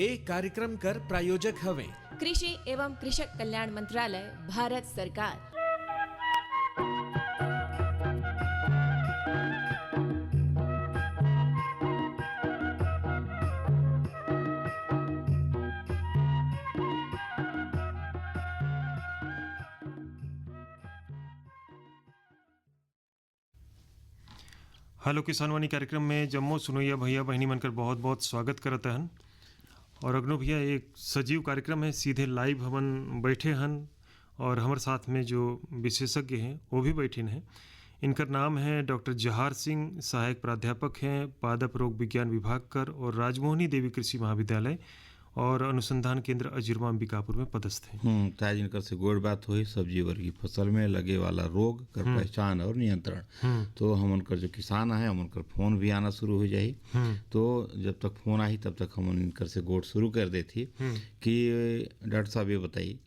एक कार्यक्रम कर प्रायोजक हवे कृषि एवं कृषक कल्याण मंत्रालय, भारत सरकार। हेलो किसानवाणी कार्यक्रम में जम्मो सुनोइया भैया बहनी मनकर बहुत बहुत स्वागत करत हन। और अगनो भैया एक सजीव कार्यक्रम है, सीधे लाइव हमन बैठे हन और हमारे साथ में जो विशेषज्ञ हैं वो भी बैठे हैं। इनका नाम है डॉक्टर जहार सिंह, सहायक प्राध्यापक हैं पादप रोग विज्ञान विभाग कर और राजमोहनी देवी कृषि महाविद्यालय और अनुसंधान केंद्र अजीरमा अंबिकापुर में पदस्थ हैं। ताज इनकर से गोड़ बात हुई सब्जी वर्गी फसल में लगे वाला रोग कर पहचान और नियंत्रण। तो हम उनकर जो किसान है हम उनकर फोन भी आना शुरू हो जाही। तो जब तक फोन आई तब तक हम इनकर से गोड़ शुरू कर देती कि डॉक्टर साहब ये बताइए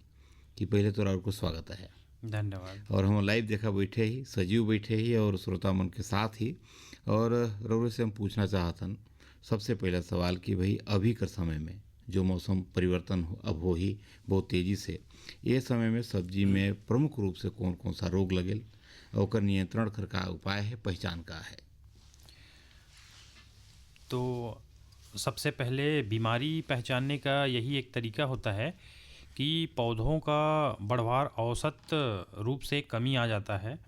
कि पहले तो आपको स्वागत है, धन्यवाद। और हम लाइव देखा बैठे ही, सजीव बैठे ही और श्रोता मन के साथ ही। और रउरे से हम पूछना चाहतन सबसे पहला सवाल कि भाई अभी कर समय में जो मौसम परिवर्तन अब हो ही बहुत तेज़ी से, ये समय में सब्जी में प्रमुख रूप से कौन कौन सा रोग लगेल और नियंत्रण कर का उपाय है, पहचान का है? तो सबसे पहले बीमारी पहचानने का यही एक तरीका होता है कि पौधों का बढ़वार औसत रूप से कमी आ जाता है।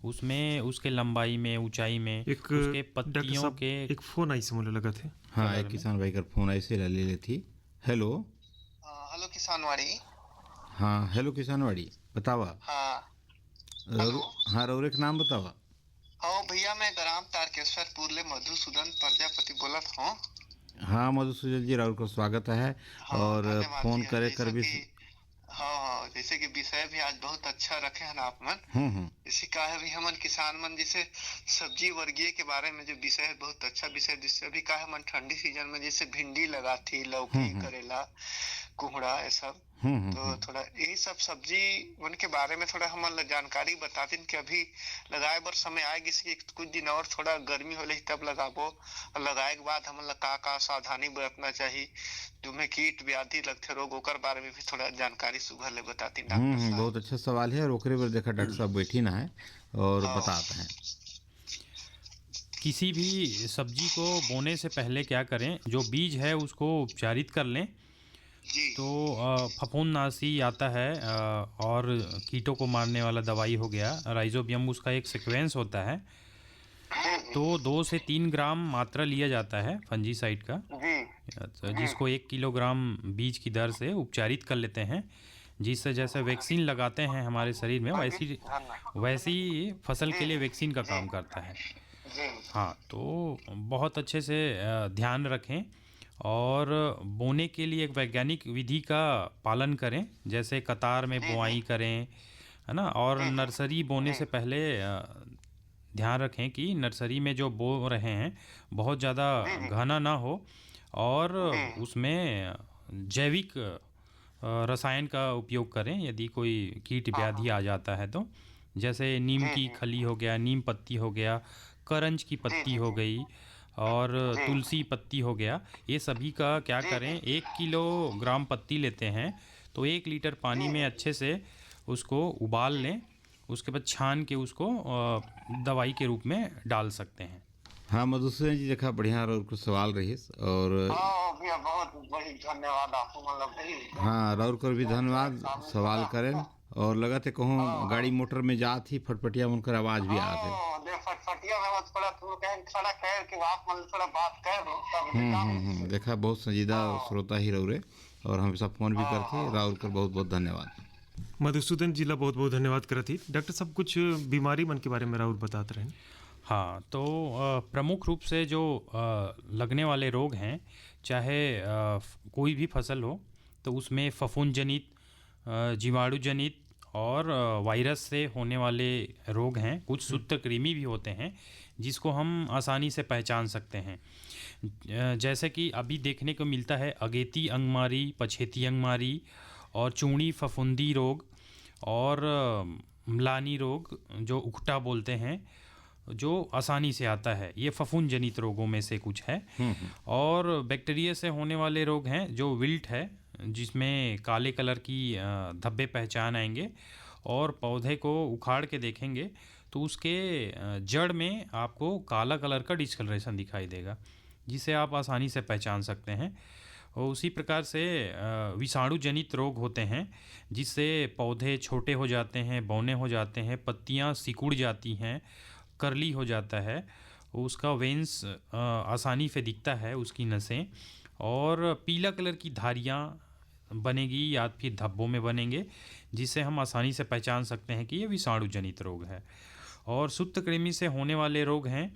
उसमें उसके लंबाई में, ऊंचाई में, उसके पत्तियों के एक फोन आई से मुझे लगा थे। हाँ, एक किसान भाई का फोन ऐसे ले लेती। Hello hello Kisanwadi. हाँ हेलो किसानवाड़ी, बतावा। हाँ हेलो, हाँ रौरे का नाम बतावा। हाँ भैया, मैं ग्राम तारकेश्वरपुर ले मधुसूदन प्रजापति बोलत हूँ। हाँ मधुसूदन जी, राउर को स्वागत है। हाँ, और फोन करे कर भी हाँ, जैसे कि विषय भी आज बहुत अच्छा रखे हैं आप मन। इसी का है भी हमन किसान मन जैसे सब्जी वर्गीय के बारे में जो विषय है बहुत अच्छा विषय, जिससे अभी का है मन ठंडी सीजन में जैसे भिंडी लगा थी, लौकी, करेला, कुहड़ा, ये सब। तो थोड़ा यही सब सब्जी उनके बारे में थोड़ा हमन जानकारी बता दिन कि अभी लगाए बर समय आएगी, कुछ दिन और थोड़ा गर्मी हो रही तब लगाबो, और लगाए के बाद हमन का सावधानी बरतना चाहिए, तुम्हें कीट व्याधि लगते रोग ओकर बारे में भी थोड़ा जानकारी सुबह ले बताती डॉक्टर साहब। बहुत अच्छा सवाल है और ओकरे पर देखा डॉक्टर साहब बैठी ना है और बताते हैं। किसी भी सब्जी को बोने से पहले क्या करें, जो बीज है उसको उपचारित कर लें। तो फफूंदनाशी आता है और कीटों को मारने वाला दवाई हो गया राइजोबियम, उसका एक सीक्वेंस होता है। तो 2 से 3 ग्राम मात्रा लिया जाता है फंजीसाइड का, जिसको 1 किलोग्राम बीज की दर से उपचारित कर लेते हैं। जिससे जैसे वैक्सीन लगाते हैं हमारे शरीर में, वैसी फसल के लिए वैक्सीन का काम करता है। हाँ, तो बहुत अच्छे से ध्यान रखें और बोने के लिए एक वैज्ञानिक विधि का पालन करें, जैसे कतार में बुआई करें, है ना। और नर्सरी बोने से पहले ध्यान रखें कि नर्सरी में जो बो रहे हैं बहुत ज़्यादा घना ना हो और उसमें जैविक रसायन का उपयोग करें यदि कोई कीट व्याधि आ जाता है तो। जैसे नीम की खली हो गया, नीम पत्ती हो गया, करंज की पत्ती हो गई और तुलसी पत्ती हो गया। ये सभी का क्या करें, 1 किलोग्राम पत्ती लेते हैं तो 1 लीटर पानी में अच्छे से उसको उबाल लें, उसके बाद छान के उसको दवाई के रूप में डाल सकते हैं। हाँ मधुसूदन जी, देखा बढ़िया और कुछ सवाल रही और बहुत बड़ी धन्यवाद आपको, मतलब हाँ राउर कर भी धन्यवाद सवाल करें। और लगा थे कहूँ गाड़ी मोटर में जात ही फटफटिया उनकर आवाज भी आते है। देखा बहुत संजीदा श्रोता ही रौरे और हमेशा फोन भी करते। राउर कर बहुत बहुत धन्यवाद। मधुसूदन जी ला बहुत बहुत धन्यवाद करती। डॉक्टर साहब कुछ बीमारी मन के बारे में राउर बताते रहे। हाँ, तो प्रमुख रूप से जो लगने वाले रोग हैं, चाहे कोई भी फसल हो, तो उसमें फफूंद जनित, जीवाणु जनित और वायरस से होने वाले रोग हैं। कुछ सूत्रकृमि भी होते हैं जिसको हम आसानी से पहचान सकते हैं। जैसे कि अभी देखने को मिलता है अगेती अंगमारी, पछेती अंगमारी और चूड़ी फफूंदी रोग और म्लानी रोग जो उकटा बोलते हैं। जो आसानी से आता है। ये फफूंद जनित रोगों में से कुछ है। और बैक्टीरिया से होने वाले रोग हैं जो विल्ट है, जिसमें काले कलर की धब्बे पहचान आएंगे और पौधे को उखाड़ के देखेंगे तो उसके जड़ में आपको काला कलर का डिस्कलरेशन दिखाई देगा, जिसे आप आसानी से पहचान सकते हैं। और उसी प्रकार से विषाणु जनित रोग होते हैं, जिससे पौधे छोटे हो जाते हैं, बौने हो जाते हैं, पत्तियां सिकुड़ जाती हैं, करली हो जाता है, उसका वेंस आसानी से दिखता है, उसकी नसें, और पीला कलर की धारियां बनेगी या फिर धब्बों में बनेंगे, जिससे हम आसानी से पहचान सकते हैं कि ये विषाणु जनित रोग है। और सूत्रकृमि से होने वाले रोग हैं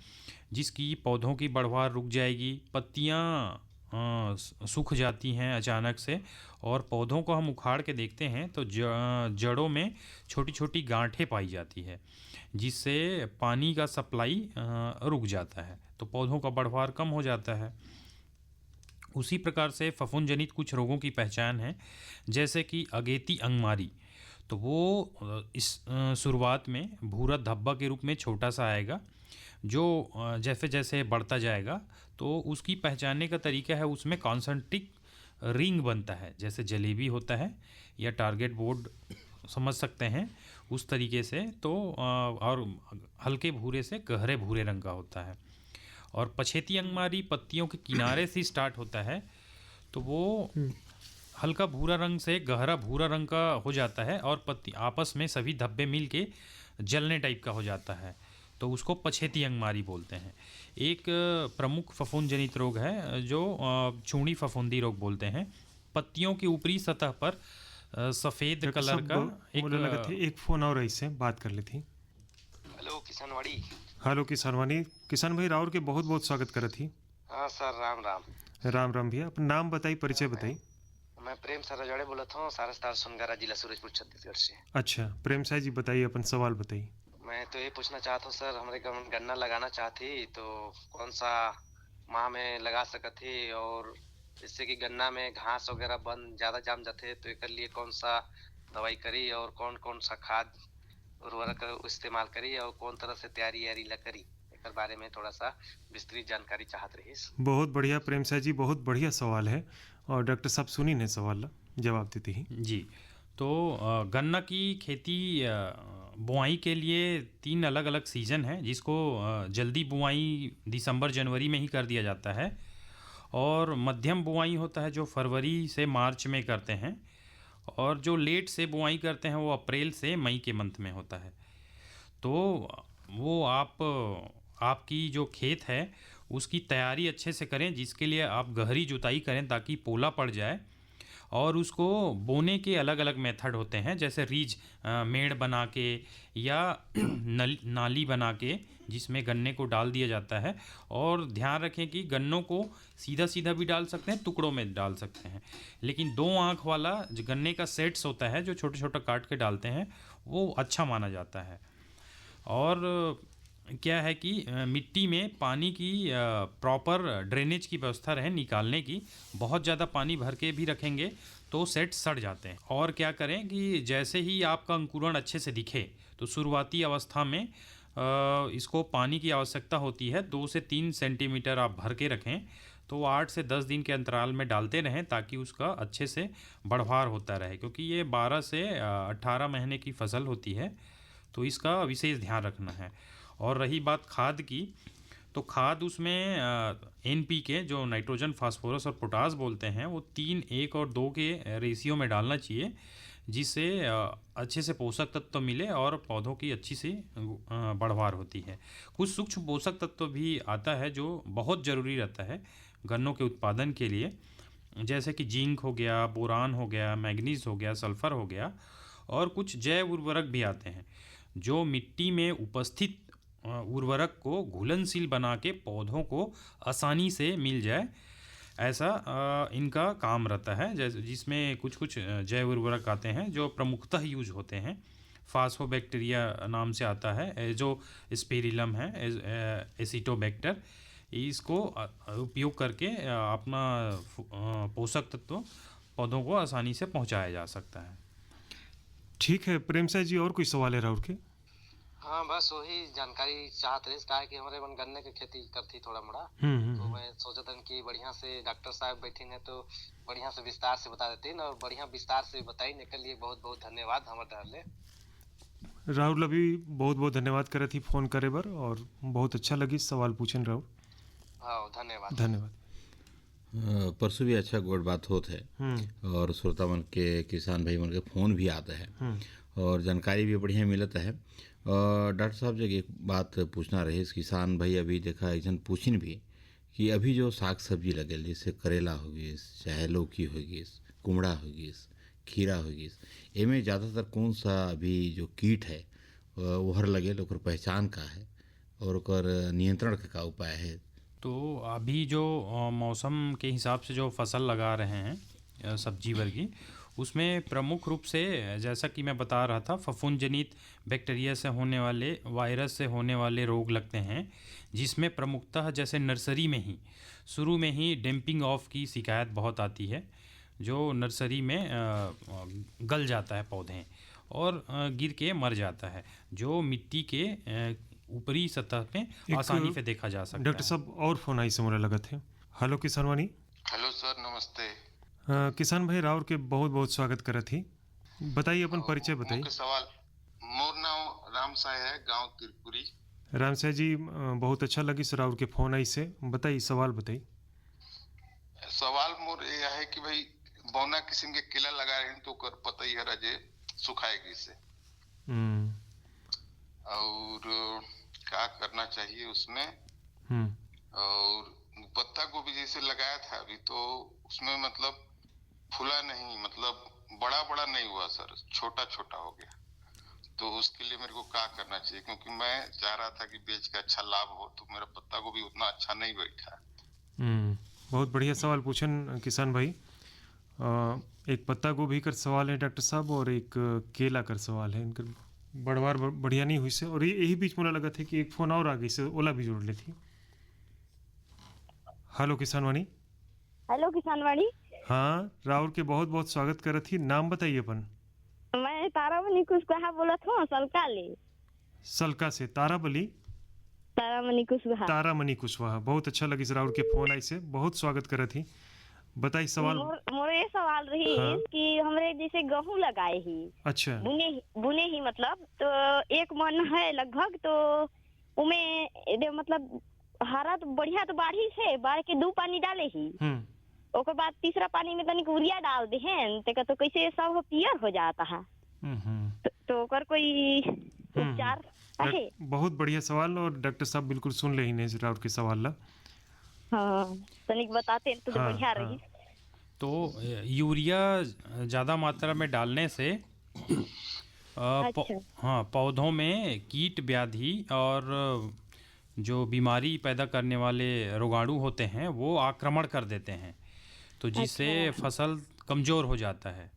जिसकी पौधों की बढ़वार रुक जाएगी, पत्तियां सूख जाती हैं अचानक से, और पौधों को हम उखाड़ के देखते हैं तो जड़ों में छोटी छोटी गांठें पाई जाती है, जिससे पानी का सप्लाई रुक जाता है, तो पौधों का बढ़वार कम हो जाता है। उसी प्रकार से फफूंद जनित कुछ रोगों की पहचान है, जैसे कि अगेती अंगमारी। तो वो इस शुरुआत में भूरा धब्बा के रूप में छोटा सा आएगा, जो जैसे जैसे बढ़ता जाएगा तो उसकी पहचानने का तरीका है, उसमें कॉन्सेंट्रिक रिंग बनता है, जैसे जलेबी होता है या टारगेट बोर्ड समझ सकते हैं उस तरीके से। तो और हल्के भूरे से गहरे भूरे रंग का होता है। और पछेती अंगमारी पत्तियों के किनारे से स्टार्ट होता है, तो वो हल्का भूरा रंग से गहरा भूरा रंग का हो जाता है, और पत्ती आपस में सभी धब्बे मिल के जलने टाइप का हो जाता है, तो उसको पछेती अंगमारी बोलते हैं। एक प्रमुख फफूंद जनित रोग है जो चूड़ी फफूंदी रोग बोलते हैं। पत्तियों की ऊपरी सतह पर सफ़ेद कलर का एक फ़ोन और ऐसे बात कर लेती। हेलो किसानवाड़ी। हेलो किसानवाड़ी, किसान भाई राउर के बहुत बहुत स्वागत करत ही। हाँ सर, राम राम। राम राम भैया, अपना नाम बताई, परिचय बताई। मैं प्रेम सर रजवाड़े बोला था, सारस्तार सोनगारा जिला सूरजपुर छत्तीसगढ़ से। अच्छा प्रेम साहब जी, बताइए अपन सवाल बताइए। मैं तो ये पूछना चाहता हूँ सर, हमारे गन्ना लगाना चाहती तो कौन सा माह में लगा सकत ही, और जिससे कि गन्ना में घास वगैरह बन ज़्यादा जाम जाते तो एक लिए कौन सा दवाई करी, और कौन कौन सा खाद उर्वरक इस्तेमाल करी, और कौन तरह से तैयारी ला करी, एक बारे में थोड़ा सा विस्तृत जानकारी चाहत रही। बहुत बढ़िया प्रेम साहब जी, बहुत बढ़िया सवाल है, और डॉक्टर साहब सुनी ने सवाल जवाब देते ही जी। तो गन्ना की खेती बुआई के लिए 3 अलग अलग सीज़न है, जिसको जल्दी बुआई दिसंबर जनवरी में ही कर दिया जाता है, और मध्यम बुआई होता है जो फरवरी से मार्च में करते हैं, और जो लेट से बुआई करते हैं वो अप्रैल से मई के मंथ में होता है। तो वो आपकी जो खेत है उसकी तैयारी अच्छे से करें, जिसके लिए आप गहरी जुताई करें ताकि पोला पड़ जाए, और उसको बोने के अलग अलग मेथड होते हैं, जैसे रीज मेड़ बना के या नाली बना के, जिसमें गन्ने को डाल दिया जाता है। और ध्यान रखें कि गन्नों को सीधा सीधा भी डाल सकते हैं, टुकड़ों में डाल सकते हैं, लेकिन 2 आँख वाला जो गन्ने का सेट्स होता है जो छोटे छोटे काट के डालते हैं, वो अच्छा माना जाता है। और क्या है कि मिट्टी में पानी की प्रॉपर ड्रेनेज की व्यवस्था रहे निकालने की। बहुत ज़्यादा पानी भर के भी रखेंगे तो सेट सड़ जाते हैं। और क्या करें कि जैसे ही आपका अंकुरण अच्छे से दिखे तो शुरुआती अवस्था में इसको पानी की आवश्यकता होती है। 2 से 3 सेंटीमीटर आप भर के रखें, तो 8 से 10 दिन के अंतराल में डालते रहें ताकि उसका अच्छे से बढ़वार होता रहे, क्योंकि ये 12 से 18 महीने की फसल होती है, तो इसका विशेष ध्यान रखना है। और रही बात खाद की, तो खाद उसमें NPK जो नाइट्रोजन, फास्फोरस और पोटास बोलते हैं, वो 3, 1 और 2 के रेशियो में डालना चाहिए, जिससे अच्छे से पोषक तत्व मिले और पौधों की अच्छी सी बढ़वार होती है। कुछ सूक्ष्म पोषक तत्व भी आता है जो बहुत ज़रूरी रहता है गन्नों के उत्पादन के लिए, जैसे कि जिंक हो गया, बोरान हो गया, मैग्नीज हो गया, सल्फ़र हो गया, और कुछ जैव उर्वरक भी आते हैं जो मिट्टी में उपस्थित उर्वरक को घुलनशील बना के पौधों को आसानी से मिल जाए, ऐसा इनका काम रहता है। जैसे जिसमें कुछ कुछ जैव उर्वरक आते हैं जो प्रमुखतः यूज होते हैं। फास्फोबैक्टीरिया नाम से आता है, जो स्पेरिलम है, एसिटोबैक्टर, इसको उपयोग करके अपना पोषक तत्व पौधों को आसानी से पहुंचाया जा सकता है। ठीक है प्रेम साहब जी, और कोई सवाल है राहुल के? हाँ बस वही जानकारी चाहत रही का है कि हमारे मन गन्ने की खेती करती थोड़ा मोड़ा। तो मैं सोचा था कि बढ़िया से डॉक्टर साहब बैठे हैं तो बढ़िया से विस्तार से बता देते और बढ़िया विस्तार से बताई के लिए बहुत बहुत धन्यवाद हमारे डरले। राहुल अभी बहुत बहुत धन्यवाद करे थी फ़ोन करे बर, और बहुत अच्छा लगी सवाल पूछन राहुल। हाँ धन्यवाद। धन्यवाद। परसों भी अच्छा गोड़ बात होत है, और श्रोता मन के किसान भाई मन के फ़ोन भी आता है और जानकारी भी बढ़िया मिलता है। और डॉक्टर साहब जब एक बात पूछना रहे इस किसान भाई, अभी देखा एक जन पूछिन भी कि अभी जो साग सब्जी लगे जैसे करेला हो गई, चाहे लौकी हो गई, कुमड़ा हो गई, खीरा हो गई, इनमें ज़्यादातर कौन सा अभी जो कीट है वहर लगे, ओकर पहचान का है और ओकर नियंत्रण का उपाय है? तो अभी जो मौसम के हिसाब से जो फसल लगा रहे हैं सब्जी वर्गी, उसमें प्रमुख रूप से जैसा कि मैं बता रहा था, फफूंद जनित बैक्टीरिया से होने वाले, वायरस से होने वाले रोग लगते हैं, जिसमें प्रमुखतः जैसे नर्सरी में ही शुरू में ही डैम्पिंग ऑफ की शिकायत बहुत आती है, जो नर्सरी में गल जाता है पौधे और गिर के मर जाता है, जो मिट्टी के ऊपरी सतह पे आसानी से देखा जा सकता है। डॉक्टर साहब और फोन आई से मोला लगा थे। हेलो किसान वाणी। हेलो सर, नमस्ते। किसान भाई राउर के बहुत बहुत स्वागत करे थी। बताइए अपन परिचय बताइए। मुख्य सवाल, मोर नाम राम साय है, गांव तिरपुरी। राम साय जी, बहुत अच्छा लगी सर राउर के फोन आई से। बताइए सवाल बताइए। सवाल मोर ये है कि भाई बौना किस्म के केला लगा रहे हैं तो कर पता ही है राजे सुखाएगी से, और क्या करना चाहिए उसमें। और पत्ता गोभी जैसे लगाया था अभी, तो उसमें मतलब फूला नहीं, मतलब बड़ा बड़ा नहीं हुआ सर, छोटा छोटा हो गया। तो उसके लिए मेरे को क्या करना चाहिए, क्योंकि मैं चाह रहा था कि बेच के अच्छा लाभ हो, तो मेरा पत्ता गोभी उतना अच्छा नहीं बैठा। बहुत बढ़िया सवाल पूछन किसान भाई। एक पत्ता गोभी कर सवाल है डॉक्टर साहब, और एक केला कर सवाल है। इनकर बड़वार बढ़िया नहीं हुई से, और यही बीच मुझे लगा था कि एक फ़ोन और आ गई से, ओला भी जोड़ लेती। हेलो किसानवाणी। हेलो किसानवाणी। हाँ, राहुल के बहुत बहुत स्वागत कर थी। नाम बताइए अपन। मैं तारामणि कुशवाहा बोलत हूँ, सलका ले। सलका से ताराबली। तारामणि कुशवाहा। तारामणि कुशवाहा, बहुत अच्छा लगी राहुल के फोन आई से, बहुत स्वागत कर थी। बताइए सवाल। मोरे ये सवाल रही कि हमरे जैसे गेहूं लगाए ही, अच्छा, बुने ही मतलब, तो एक मन है लगभग, तो उमें मतलब हरा तो बढ़िया, तो बाढ़ी से बाढ़ के 2 पानी डाले ही, ओकर बाद तीसरा पानी में तनिक यूरिया डाल दे हैं, तो कैसे सब पियर हो जाता है। तो ओकर कोई उपचार है? बहुत बढ़िया सवाल, और डॉक्टर साहब बिल्कुल सुन ले ही राउर के सवाल ला। हाँ, तनिक बताते तो बढ़िया रही। तो यूरिया ज़्यादा मात्रा में डालने से हाँ, पौधों में कीट व्याधि और जो बीमारी पैदा करने वाले रोगाणु होते हैं वो आक्रमण कर देते हैं, तो जिससे फसल कमज़ोर हो जाता है।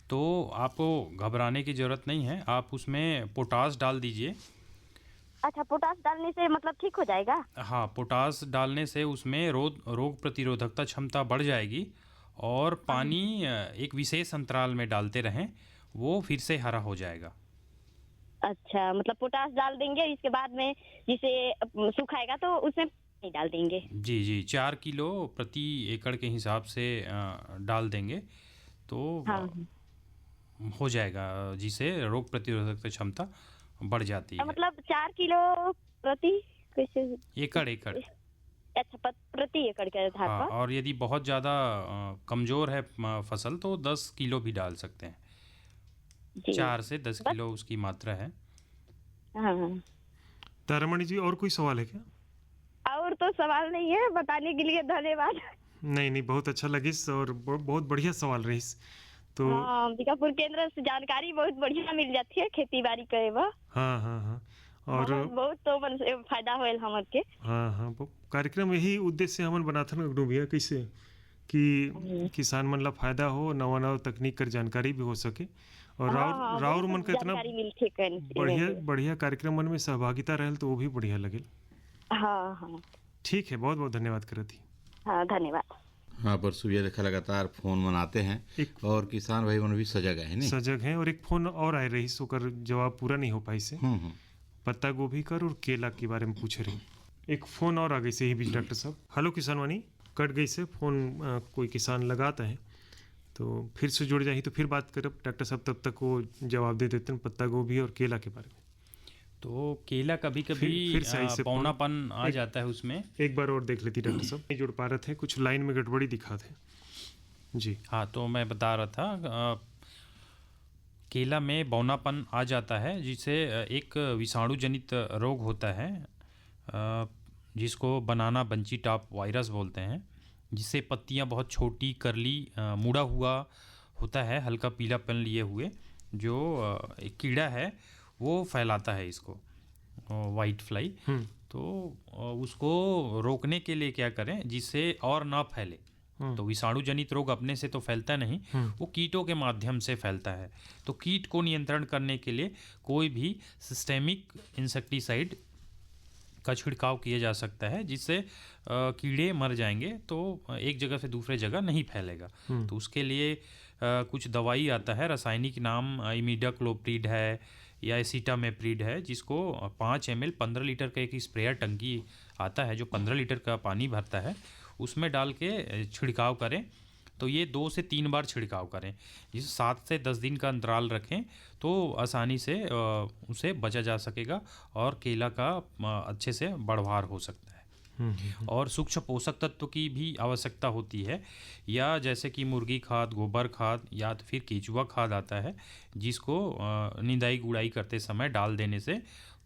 तो आपको घबराने की ज़रूरत नहीं है, आप उसमें पोटास डाल दीजिए। अच्छा, पोटास डालने से मतलब ठीक हो जाएगा? हाँ, पोटास डालने से उसमें रोग प्रतिरोधकता क्षमता बढ़ जाएगी, और पानी एक विशेष अंतराल में डालते रहें, वो फिर से हरा हो जाएगा। अच्छा, मतलब पोटास डाल देंगे, इसके बाद में जिसे सुखाएगा तो उसमें नहीं डाल देंगे? जी, 4 किलो प्रति एकड़ के हिसाब से डाल देंगे तो हो जाएगा, जिससे रोग प्रतिरोधक क्षमता बढ़ जाती है। मतलब 4 किलो प्रति कैसे? एकड़। अच्छा, प्रति एकड़ के आधार पर। और यदि बहुत ज़्यादा कमज़ोर है फसल तो 10 किलो भी डाल सकते हैं। 4 से 10 किलो उसकी मात्रा है। तारामणि जी, और कोई सवाल है क्या? और तो सवाल नहीं है, बताने के लिए धन्यवाद। नहीं, बहुत अच्छा लगी और बहुत बढ़िया सवाल रही। तो अंबिकापुर केंद्र से जानकारी बहुत बढ़िया मिल जाती है खेती बाड़ी करे बा। हाँ, और बहुत तो फायदा होल हमर के। हाँ, कार्यक्रम यही उद्देश्य हमन बनाथन भैया, कैसे कि किसान मन ला फायदा हो, नवा तकनीक कर जानकारी भी हो सके, और राउर मन का इतना बढ़िया कार्यक्रम मन में सहभागिता रहल तो वो भी बढ़िया लगे। हाँ, ठीक है, बहुत बहुत धन्यवाद करती। हाँ, धन्यवाद। हाँ, परसों ये लगातार फोन मनाते हैं, और किसान भाई मन भी सजग है, नहीं? सजग हैं, और एक फोन और आए रही, सोकर जवाब पूरा नहीं हो पाई से। पत्ता गोभी कर और केला के बारे में पूछ रही। एक फ़ोन और आ गई से ही बीच डॉक्टर साहब। हेलो किसानवाणी, कट गई से फ़ोन, कोई किसान लगाता है तो फिर से जुड़ जाही तो फिर बात करब डॉक्टर साहब, तब तक वो जवाब दे देते हैं पत्ता गोभी और केला के बारे में। तो केला कभी कभी फिर सही से पौनापन आ जाता है उसमें। एक बार और देख लेती डॉक्टर साहब, नहीं जुड़ पा रहे थे, कुछ लाइन में गड़बड़ी दिखा थे जी। हाँ, तो मैं बता रहा था केला में बौनापन आ जाता है, जिसे एक विषाणु जनित रोग होता है जिसको बनाना बंची टॉप वायरस बोलते हैं, जिससे पत्तियां बहुत छोटी करली मुड़ा हुआ होता है, हल्का पीलापन लिए हुए, जो एक कीड़ा है वो फैलाता है इसको, वाइट फ्लाई। तो उसको रोकने के लिए क्या करें जिससे और ना फैले। तो विषाणु जनित रोग अपने से तो फैलता नहीं, वो कीटों के माध्यम से फैलता है। तो कीट को नियंत्रण करने के लिए कोई भी सिस्टेमिक इंसेक्टिसाइड का छिड़काव किया जा सकता है, जिससे कीड़े मर जाएंगे तो एक जगह से दूसरे जगह नहीं फैलेगा। तो उसके लिए कुछ दवाई आता है, रासायनिक नाम इमिडाक्लोप्रिड है या एसिटामेप्रिड है, जिसको 5 ml 15 लीटर का एक स्प्रेयर टंकी आता है जो 15 लीटर का पानी भरता है, उसमें डाल के छिड़काव करें। तो ये 2 से 3 बार छिड़काव करें, जिसे 7 से 10 दिन का अंतराल रखें तो आसानी से उसे बचा जा सकेगा और केला का अच्छे से बढ़वार हो सकता है। और सूक्ष्म पोषक तत्व की भी आवश्यकता होती है, या जैसे कि मुर्गी खाद, गोबर खाद या तो फिर केचुआ खाद आता है, जिसको निंदाई गुड़ाई करते समय डाल देने से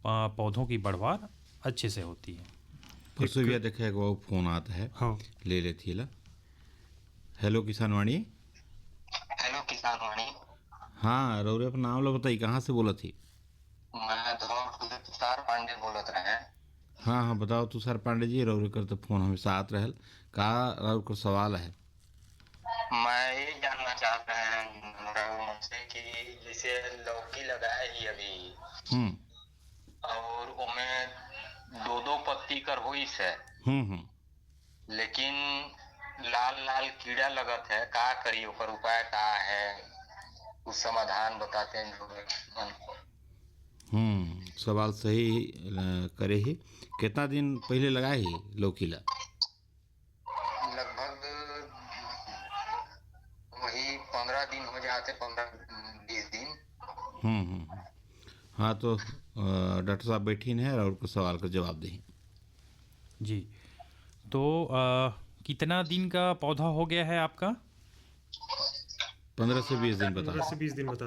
पौधों की बढ़वार अच्छे से होती है। परसों भी देखा वो फोन आता है। हाँ, ले लेती है। हेलो किसानवाणी। हेलो किसानवाणी। हाँ, रौरे अपना नाम लो बताइए, कहाँ से बोला थी? मैं तुषार पांडे बोलत रहे। हाँ हाँ, बताओ तुषार पांडे जी। रौरे कर तो फोन हमेशा आत रहल, का रौर को सवाल है? मैं ये जानना चाहते हैं मुझसे कि जैसे लौकी लगाए ही अभी और उनमें 2-2 पत्ती कर हुई से, लेकिन लाल लाल कीड़ा लगत है, का करिए, ओकर उपाय का है, कुछ समाधान बताते हैं जो। सवाल सही करे ही। कितना दिन पहले लगाए ही लौकीला? लगभग वही 15 दिन हो जाते, 15-20 दिन। हाँ, तो डॉक्टर साहब बैठी हैं और कुछ सवाल का जवाब दें जी। तो कितना दिन का पौधा हो गया है आपका? 15 से 20 दिन बता। 15 से 20 दिन बता।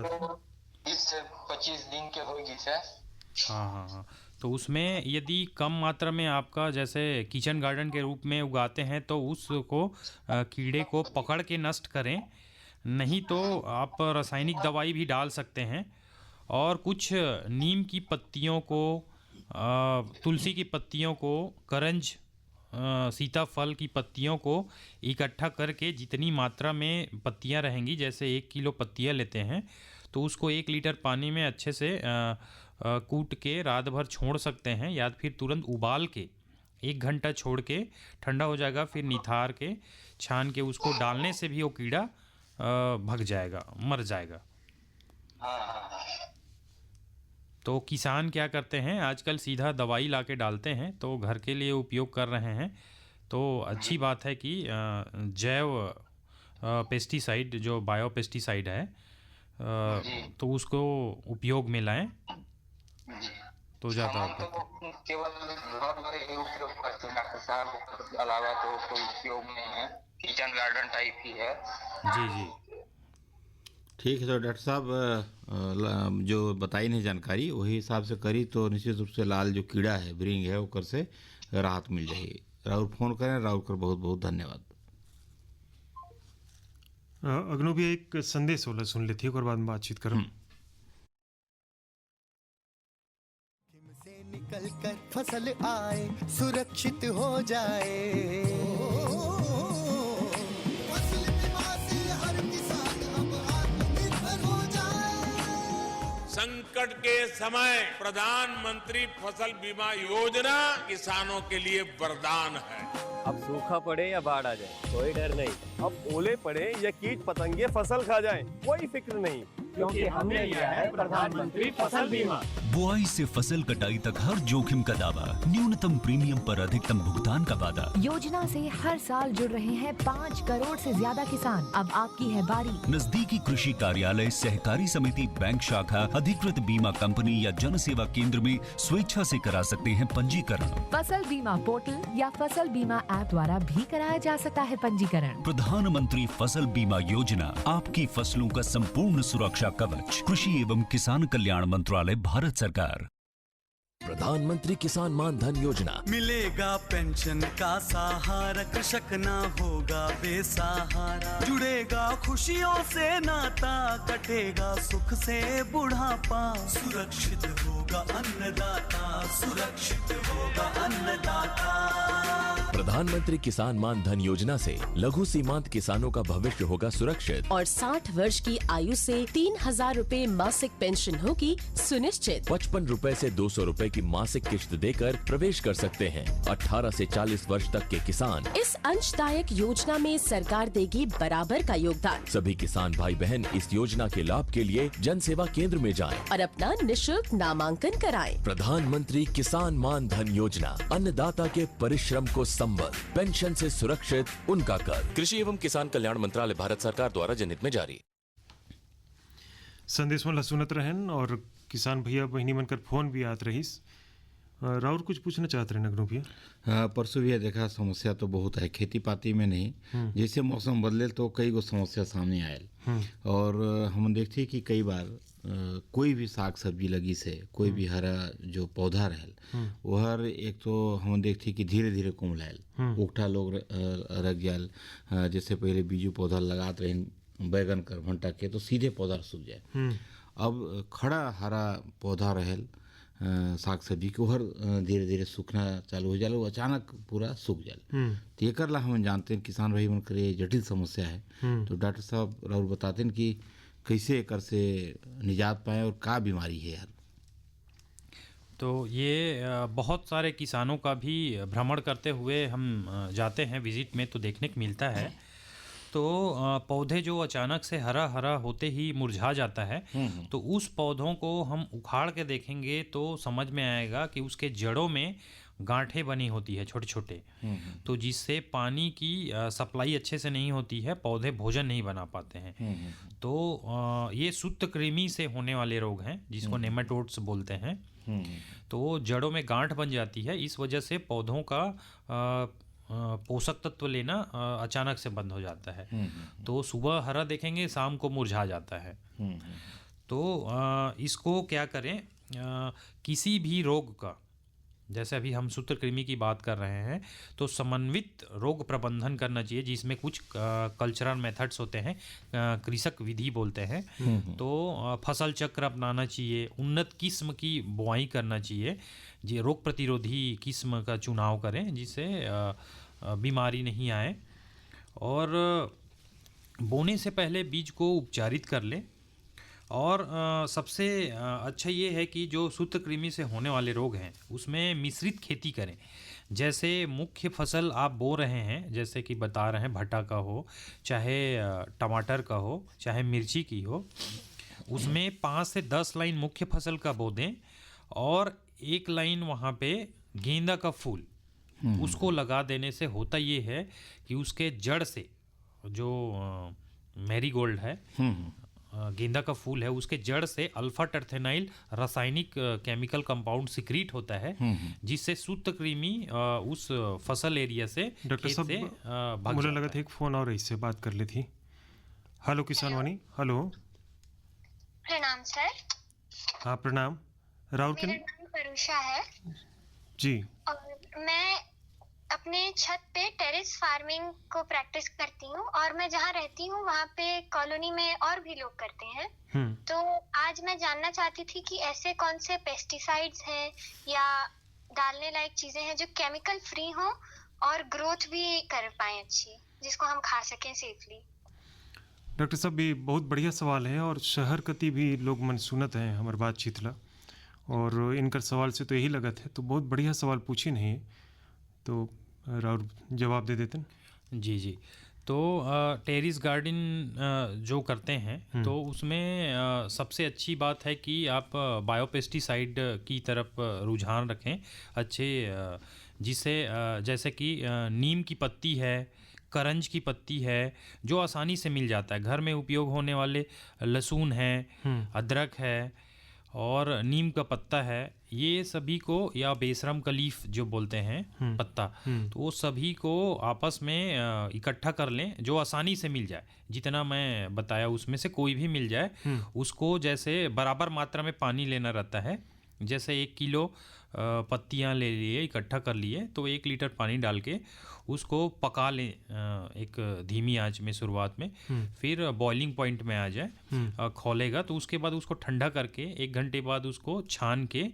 20 से 25 दिन के होगी सर। हाँ। तो उसमें यदि कम मात्रा में आपका जैसे किचन गार्डन के रूप में उगाते हैं तो उसको कीड़े को पकड़ के नष्ट करें, नहीं तो आप रासायनिक दवाई भी डाल सकते हैं। और कुछ नीम की पत्तियों को, तुलसी की पत्तियों को, करंज, सीताफल की पत्तियों को इकट्ठा करके जितनी मात्रा में पत्तियां रहेंगी, जैसे 1 किलो पत्तियां लेते हैं तो उसको 1 लीटर पानी में अच्छे से कूट के रात भर छोड़ सकते हैं, या फिर तुरंत उबाल के 1 घंटा छोड़ के ठंडा हो जाएगा, फिर निथार के छान के उसको डालने से भी वो कीड़ा भग जाएगा, मर जाएगा। तो किसान क्या करते हैं आजकल, सीधा दवाई लाके डालते हैं, तो घर के लिए उपयोग कर रहे हैं। तो अच्छी बात है कि जैव पेस्टिसाइड जो बायो पेस्टिसाइड है तो उसको उपयोग में लाएं तो ज़्यादा केवल घर में ही उपयोग करते हैं डॉक्टर साहब, अलावा तो कोई उपयोग नहीं है, किचन गार्डन टाइप ही है। जी। ठीक है, तो डॉक्टर साहब जो बताई नहीं जानकारी वही हिसाब से करी तो निश्चित रूप से लाल जो कीड़ा है, ब्रिंग है, ओकर से राहत मिल जाएगी। राहुल फोन करें, राहुल कर बहुत बहुत धन्यवाद। अगनो भी एक संदेश होला सुन लेती है और बाद में बातचीत करें। से निकल कर फसल आए, सुरक्षित हो जाए, फसल बीमा से हर किसान अब आत्मनिर्भर हो जाए। संकट के समय प्रधानमंत्री फसल बीमा योजना किसानों के लिए वरदान है। अब सूखा पड़े या बाढ़ आ जाए कोई डर नहीं, अब ओले पड़े या कीट पतंगे फसल खा जाएं कोई फिक्र नहीं, क्योंकि हमने लिया है प्रधानमंत्री फसल बीमा। बुआई से फसल कटाई तक हर जोखिम का दावा, न्यूनतम प्रीमियम पर अधिकतम भुगतान का वादा। योजना से हर साल जुड़ रहे हैं 5 करोड़ से ज्यादा किसान। अब आपकी है बारी। नजदीकी कृषि कार्यालय, सहकारी समिति, बैंक शाखा, अधिकृत बीमा कंपनी या जन सेवा केंद्र में स्वेच्छा से करा सकते हैं पंजीकरण। फसल बीमा पोर्टल या फसल बीमा ऐप द्वारा भी कराया जा सकता है पंजीकरण। प्रधानमंत्री फसल बीमा योजना, आपकी फसलों का संपूर्ण सुरक्षा कवच। कृषि एवं किसान कल्याण मंत्रालय, भारत सरकार। प्रधानमंत्री किसान मान धन योजना। मिलेगा पेंशन का सहारा, कृषक ना होगा बेसहारा। जुड़ेगा खुशियों से नाता, कटेगा सुख से बुढ़ापा। सुरक्षित होगा अन्नदाता, सुरक्षित होगा अन्नदाता। प्रधानमंत्री किसान मान धन योजना से लघु सीमांत किसानों का भविष्य होगा सुरक्षित। और 60 वर्ष की आयु से 3,000 रूपए मासिक पेंशन होगी सुनिश्चित। 55 रूपए से 200 रूपए की मासिक किश्त देकर प्रवेश कर सकते हैं। 18 से 40 वर्ष तक के किसान इस अंशदायक योजना में सरकार देगी बराबर का योगदान। सभी किसान भाई बहन इस योजना के लाभ के लिए जन सेवा केंद्र में जाएं और अपना निशुल्क नामांकन कराएं। प्रधानमंत्री किसान मान धन योजना, अन्नदाता के परिश्रम को संबल, पेंशन से सुरक्षित उनका कर। कृषि एवं किसान कल्याण मंत्रालय, भारत सरकार द्वारा जनहित में जारी। संदेश में सुनत रहन और किसान भैया बहनी मनकर फोन भी आत रहीस। और कुछ पूछना चाहते रहे नगरों भैया? परसों भैया देखा समस्या तो बहुत है खेती पाती में नहीं। जैसे मौसम बदले तो कई गो समस्या सामने आयल और हम देखते कि कई बार कोई भी साग सब्जी लगी से कोई भी हरा जो पौधा रहल वो हर एक तो हम देखते कि धीरे धीरे कुमलायल उकठा लोग रख गया। जैसे पहले बीजू पौधा लगाते रहे बैगन कर भंटा के तो सीधे पौधा सूख जाए। अब खड़ा हरा पौधा रहल साग सब्जी के हर धीरे धीरे सूखना चालू हो जाए, अचानक पूरा सूख जाए। तो एक ला हम जानते हैं किसान भाई मन करे जटिल समस्या है। तो डॉक्टर साहब राहुल बताते हैं कि कैसे एक से निजात पाए और क्या बीमारी है यार। तो ये बहुत सारे किसानों का भी भ्रमण करते हुए हम जाते हैं विजिट में तो देखने को मिलता है। तो पौधे जो अचानक से हरा हरा होते ही मुरझा जाता है तो उस पौधों को हम उखाड़ के देखेंगे तो समझ में आएगा कि उसके जड़ों में गांठें बनी होती है छोटे छोटे। तो जिससे पानी की सप्लाई अच्छे से नहीं होती है, पौधे भोजन नहीं बना पाते हैं। तो ये सूत्रकृमि से होने वाले रोग हैं जिसको नेमाटोड्स बोलते हैं। तो जड़ों में गांठ बन जाती है, इस वजह से पौधों का पोषक तत्व लेना अचानक से बंद हो जाता है। तो सुबह हरा देखेंगे, शाम को मुरझा जाता है। तो इसको क्या करें, किसी भी रोग का, जैसे अभी हम सूत्रकृमि की बात कर रहे हैं, तो समन्वित रोग प्रबंधन करना चाहिए जिसमें कुछ कल्चरल मेथड्स होते हैं, कृषक विधि बोलते हैं। तो फसल चक्र अपनाना चाहिए, उन्नत किस्म की बुआई करना चाहिए, ये रोग प्रतिरोधी किस्म का चुनाव करें जिससे बीमारी नहीं आए। और बोने से पहले बीज को उपचारित कर लें। और सबसे अच्छा ये है कि जो सूत्रकृमि से होने वाले रोग हैं उसमें मिश्रित खेती करें। जैसे मुख्य फसल आप बो रहे हैं, जैसे कि बता रहे हैं भट्टा का हो, चाहे टमाटर का हो, चाहे मिर्ची की हो, उसमें 5 से 10 लाइन मुख्य फसल का बो दें और 1 लाइन वहाँ पे गेंदा का फूल उसको लगा देने से होता ये है कि उसके जड़ से जो मैरीगोल्ड है, गेंदा का फूल है, उसके जड़ से अल्फा टर्थेनाइल रासायनिक केमिकल कंपाउंड सिक्रीट होता है जिससे सूत्रकृमि उस फसल एरिया से डॉक्टर साहब मुझे लगा था एक फोन और इससे बात कर ली थी। हेलो किसान वाणी। हेलो, प्रणाम सर। हाँ प्रणाम। राहुल मेरा नाम परुषा है जी। और मैं अपने छत पे टेरेस फार्मिंग को प्रैक्टिस करती हूँ और मैं जहाँ रहती हूँ वहाँ पे कॉलोनी में और भी लोग करते हैं। तो आज मैं जानना चाहती थी कि ऐसे कौन से पेस्टिसाइड्स हैं या डालने लायक चीजें हैं जो केमिकल फ्री हो और ग्रोथ भी कर पाए अच्छी, जिसको हम खा सकें सेफली। डॉक्टर साहब ये बहुत बढ़िया सवाल है और शहर कति भी लोग मन सुनत हैं हमारे बातचीत ला और इनका सवाल से तो यही लगत है। तो बहुत बढ़िया सवाल पूछी नहीं, तो राउर जवाब दे देते हैं। जी जी। तो टेरिस गार्डन जो करते हैं तो उसमें सबसे अच्छी बात है कि आप बायोपेस्टिसाइड की तरफ रुझान रखें अच्छे, जिससे जैसे कि नीम की पत्ती है, करंज की पत्ती है, जो आसानी से मिल जाता है। घर में उपयोग होने वाले लहसुन है, अदरक है और नीम का पत्ता है, ये सभी को, या बेशरम का लीफ जो बोलते हैं पत्ता, तो वो सभी को आपस में इकट्ठा कर लें, जो आसानी से मिल जाए। जितना मैं बताया उसमें से कोई भी मिल जाए, उसको जैसे बराबर मात्रा में पानी लेना रहता है। जैसे 1 किलो पत्तियां ले लिए, इकट्ठा कर लिए, तो 1 लीटर पानी डाल के उसको पका लें एक धीमी आंच में शुरुआत में, फिर बॉइलिंग पॉइंट में आ जाए, खौलेगा तो उसके बाद उसको ठंडा करके 1 घंटे बाद उसको छान के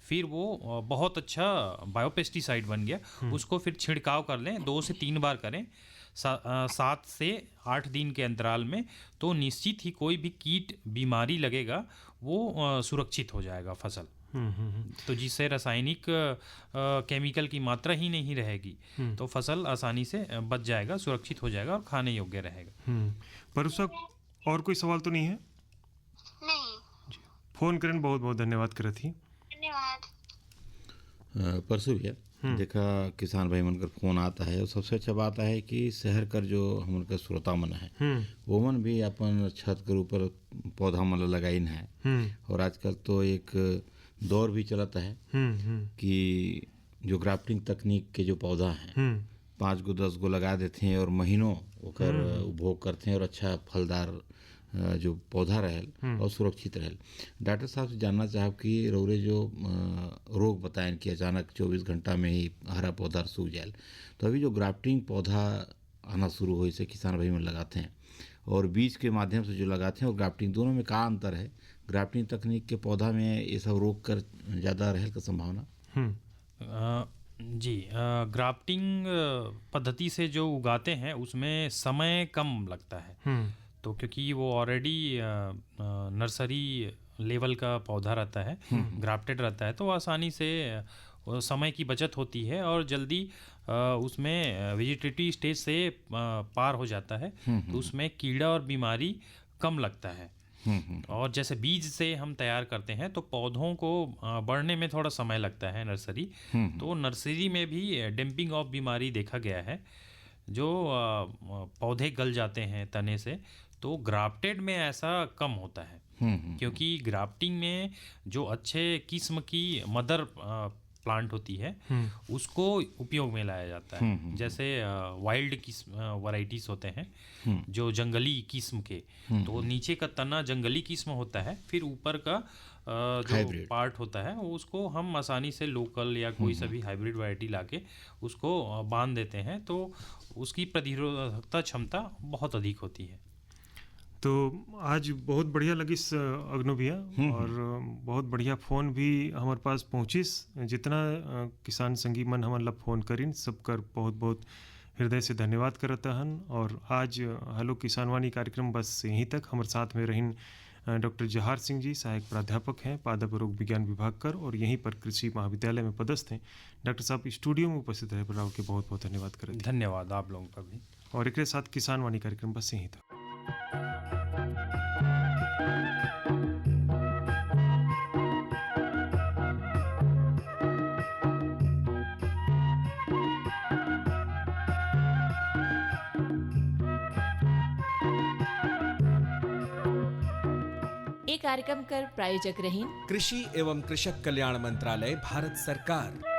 फिर वो बहुत अच्छा बायोपेस्टिसाइड बन गया। उसको फिर छिड़काव कर लें, 2 से 3 बार करें 7 से 8 दिन के अंतराल में, तो निश्चित ही कोई भी कीट बीमारी लगेगा वो सुरक्षित हो जाएगा फसल। तो जिससे रासायनिक केमिकल की मात्रा ही नहीं रहेगी, तो फसल आसानी से बच जाएगा, सुरक्षित हो जाएगा और खाने योग्य रहेगा। पर उस और कोई सवाल तो नहीं है? नहीं। फोन करने बहुत बहुत धन्यवाद करत ही। धन्यवाद। परसों भैया देखा किसान भाई मन का फोन आता है, और सबसे अच्छा बात है कि शहर कर जो हमन का श्रोता मन है वो मन भी अपन छत के ऊपर पौधा मन लगाइन है। और आजकल तो एक दौर भी चलता है कि जो ग्राफ्टिंग तकनीक के जो पौधा हैं 5 गो 10 गो लगा देते हैं और महीनों ओकर उपभोग करते हैं, और अच्छा फलदार जो पौधा रहल और सुरक्षित रहल। डॉक्टर साहब से जानना चाहब कि रौरे जो रोग बताएं कि अचानक 24 घंटा में ही हरा पौधा सूख जाए, तो अभी जो ग्राफ्टिंग पौधा आना शुरू हो, इसे किसान भाई में लगाते हैं, और बीज के माध्यम से जो लगाते हैं और ग्राफ्टिंग, दोनों में क्या अंतर है? ग्राफ्टिंग तकनीक के पौधा में ये सब रोग कर ज़्यादा रहल का संभावना? जी, ग्राफ्टिंग पद्धति से जो उगाते हैं उसमें समय कम लगता है, तो क्योंकि वो ऑलरेडी नर्सरी लेवल का पौधा रहता है, ग्राफ्टेड रहता है, तो आसानी से समय की बचत होती है और जल्दी उसमें वेजिटेटिव स्टेज से पार हो जाता है, तो उसमें कीड़ा और बीमारी कम लगता है। और जैसे बीज से हम तैयार करते हैं तो पौधों को बढ़ने में थोड़ा समय लगता है नर्सरी, तो नर्सरी में भी डैम्पिंग ऑफ बीमारी देखा गया है, जो पौधे गल जाते हैं तने से, तो ग्राफ्टेड में ऐसा कम होता है, क्योंकि ग्राफ्टिंग में जो अच्छे किस्म की मदर प्लांट होती है उसको उपयोग में लाया जाता है। जैसे वाइल्ड किस्म वैरायटीज होते हैं जो जंगली किस्म के, तो नीचे का तना जंगली किस्म होता है, फिर ऊपर का जो पार्ट होता है उसको हम आसानी से लोकल या कोई सा भी हाइब्रिड वैरायटी लाके उसको बांध देते हैं, तो उसकी प्रतिरोधकता क्षमता बहुत अधिक होती है। तो आज बहुत बढ़िया लगिस अग्नो भैया, और बहुत बढ़िया फ़ोन भी हमारे पास पहुँचिस। जितना किसान संगी मन हमन ला फ़ोन करिन सबकर बहुत बहुत हृदय से धन्यवाद करता हन। और आज हेलो किसानवाणी कार्यक्रम बस यहीं तक। हमारे साथ में रहिन डॉक्टर जहार सिंह जी, सहायक प्राध्यापक हैं पादप रोग विज्ञान विभाग कर, और यहीं पर कृषि महाविद्यालय में पदस्थ हैं। डॉक्टर साहब स्टूडियो में उपस्थित रहे पर आपके बहुत बहुत धन्यवाद करें। धन्यवाद आप लोगों का भी। और एक साथ किसानवाणी कार्यक्रम बस यहीं तक। कार्यक्रम कर प्रायोजक रही कृषि एवं कृषक कल्याण मंत्रालय भारत सरकार।